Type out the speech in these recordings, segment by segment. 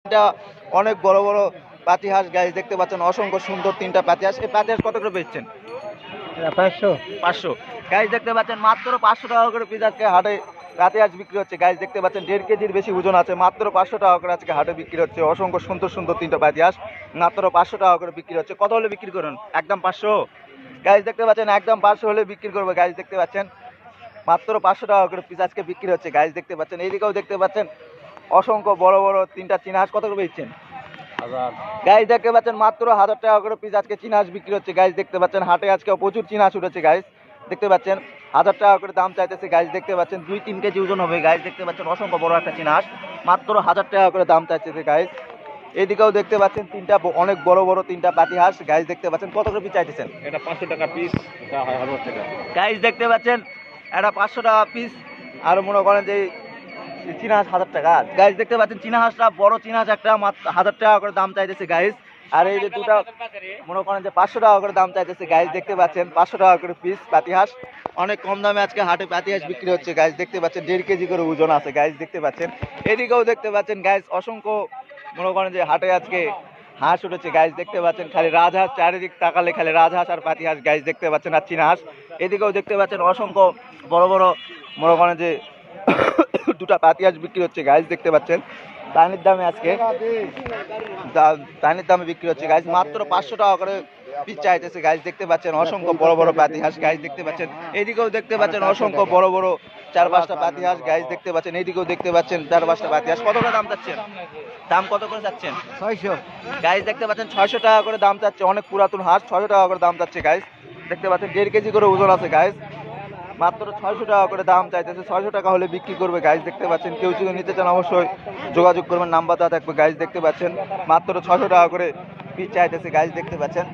এটা অনেক বড় বড় পাতি হাঁস গাইজ দেখতে পাচ্ছেন, অসংখ্য সুন্দর তিনটা পাতি হাঁস। এই পাতি হাঁস কত করে বেচছেন? 500। 500। গাইজ দেখতে পাচ্ছেন মাত্র 500 টাকা করে পিস আজকে হাটে পাতি হাঁস বিক্রি হচ্ছে। গাইজ দেখতে পাচ্ছেন 1.5 কেজির বেশি ওজন আছে, মাত্র 500 টাকা করে আজকে হাটে বিক্রি হচ্ছে। অসংখ্য সুন্দর সুন্দর তিনটা পাতি হাঁস মাত্র 500 টাকা করে বিক্রি হচ্ছে। কত হলে বিক্রি করুন? একদম 500। গাইজ দেখতে পাচ্ছেন একদম 500 হলে বিক্রি করবে। গাইজ দেখতে পাচ্ছেন মাত্র 500 টাকা করে পিস আজকে বিক্রি হচ্ছে। গাইজ দেখতে পাচ্ছেন এইদিকেও দেখতে পাচ্ছেন অসংখ্য বড় বড় তিনটা চীনা হাঁস। কত করে বেচছেন? গাইজ দেখতে পাচ্ছেন মাত্র 1000 টাকা করে পিস আজকে চীনা হাঁস বিক্রি হচ্ছে। গাইজ দেখতে পাচ্ছেন হাটে আজকে প্রচুর চীনা হাঁস উঠেছে। গাইজ দেখতে পাচ্ছেন 1000 টাকা করে দাম চাইতেছে। গাইজ দেখতে পাচ্ছেন 2-3 কেজি ওজন হবে। গাইজ দেখতে পাচ্ছেন অসংখ্য বড় একটা চীনা হাঁস মাত্র 1000 টাকা করে দাম চাইতেছে। গাইজ এদিকেও দেখতে পাচ্ছেন তিনটা অনেক বড় বড় তিনটা পাতি হাঁস। গাইজ দেখতে পাচ্ছেন কত করে পিস চাইতেছেন? এটা 500 টাকা পিস, এটা 1000 টাকা। গাইজ দেখতে পাচ্ছেন এটা 500 টাকা পিস, আর মনে করেন যে চীনা হাঁস 1000 টাকা। গাইজ দেখতে পাচ্ছেন চীনা হাঁসটা বড় চীনা হাঁস একটা মাত্র 1000 টাকা করে দাম চাইতেছে। গাইজ আর এই যে দুটা মনে করেন যে 500 টাকা করে দাম চাইতেছে। গাইজ দেখতে পাচ্ছেন 500 টাকা করে পিস পাতি হাঁস। অনেক কম দামে আজকে হাটে পাতি হাঁস বিক্রি হচ্ছে। গাইজ দেখতে পাচ্ছেন 1.5 কেজি করে ওজন আছে। গাইজ দেখতে পাচ্ছেন এদিকেও দেখতে পাচ্ছেন গাইজ অসংখ্য মনে করেন যে হাটে আজকে হাঁস উঠেছে। গাইজ দেখতে পাচ্ছেন খালি রাজহাঁস, চারিদিক তাকালে খালি রাজহাঁস আর পাতি হাঁস। গাইজ দেখতে পাচ্ছেন আর চীনা হাঁস। এদিকেও দেখতে পাচ্ছেন অসংখ্য বড় বড় মনে করেন যে দুটা পাতি হাঁস বিক্রি হচ্ছে। গাইজ দেখতে পাচ্ছেন দানির দামে আজকে দানির দামে বিক্রি হচ্ছে। গাইজ মাত্র 500 টাকা করে পিস চাইতেছে। গাইজ দেখতে পাচ্ছেন অসংখ্য বড় বড় পাতি হাঁস। গাইজ দেখতে পাচ্ছেন এদিকেও দেখতে পাচ্ছেন অসংখ্য বড় বড় 4-5টা পাতি হাঁস। গাইজ দেখতে পাচ্ছেন এইদিকেও দেখতে পাচ্ছেন 4-5টা পাতি হাঁস। কত করে দাম চাচ্ছেন? দাম কত করে চাচ্ছেন? 600। গাইজ দেখতে পাচ্ছেন 600 টাকা করে দাম চাচ্ছে। অনেক পুরাতন হাঁস, 600 টাকা করে দাম চাচ্ছে। গাইজ দেখতে পাচ্ছেন 1.5 কেজি করে ওজন আছে। গাইজ মাত্র 600 টাকা করে দাম চাইতেছে। 600 টাকা হলে বিক্রি করবে। গাইজ দেখতে পাচ্ছেন কেউ যদি নিতে চান অবশ্যই যোগাযোগ করবেন, নাম্বার দেওয়া থাকবে। গাইজ দেখতে পাচ্ছেন মাত্র 600 টাকা করে পিস চাইতেছে। গাইজ দেখতে পাচ্ছেন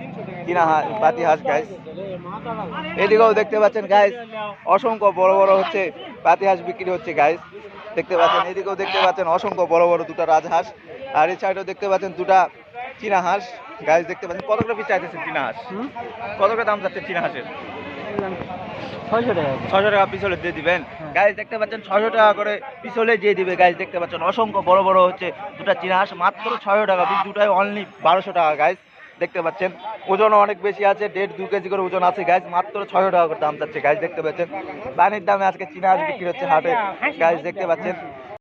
কিনা পাতি হাঁস। গাইজ এদিকেও দেখতে পাচ্ছেন গাইজ অসংখ্য বড় বড় হচ্ছে পাতি হাঁস বিক্রি হচ্ছে। গাইজ দেখতে পাচ্ছেন এদিকেও দেখতে পাচ্ছেন অসংখ্য বড় বড় দুটা রাজহাঁস, আর এই সাইডেও দেখতে পাচ্ছেন দুটা চীনা হাঁস। গাইজ দেখতে পাচ্ছেন কত করে পিস চাইতেছেন চীনা হাঁস? কত করে দাম চাচ্ছেন চীনা হাঁসের? 600 টাকা। 600 টাকা পিস হলে দিয়ে দিবেন। গাইজ দেখতে পাচ্ছেন 600 টাকা করে পিস হলে দিয়ে দিবে। গাইজ দেখতে পাচ্ছেন অসংখ্য বড় বড় হচ্ছে দুটা চীনা হাঁস মাত্র 600 টাকা পিস, দুটাই অনলি 1200 টাকা। গাইজ দেখতে পাচ্ছেন ওজনও অনেক বেশি আছে, 1.5-2 কেজি করে ওজন আছে। গাইজ মাত্র 600 টাকা করে দাম চাচ্ছে। গাইজ দেখতে পাচ্ছেন পানির দামে আজকে চীনা হাঁস বিক্রি হচ্ছে হাটে। গাইজ দেখতে পাচ্ছেন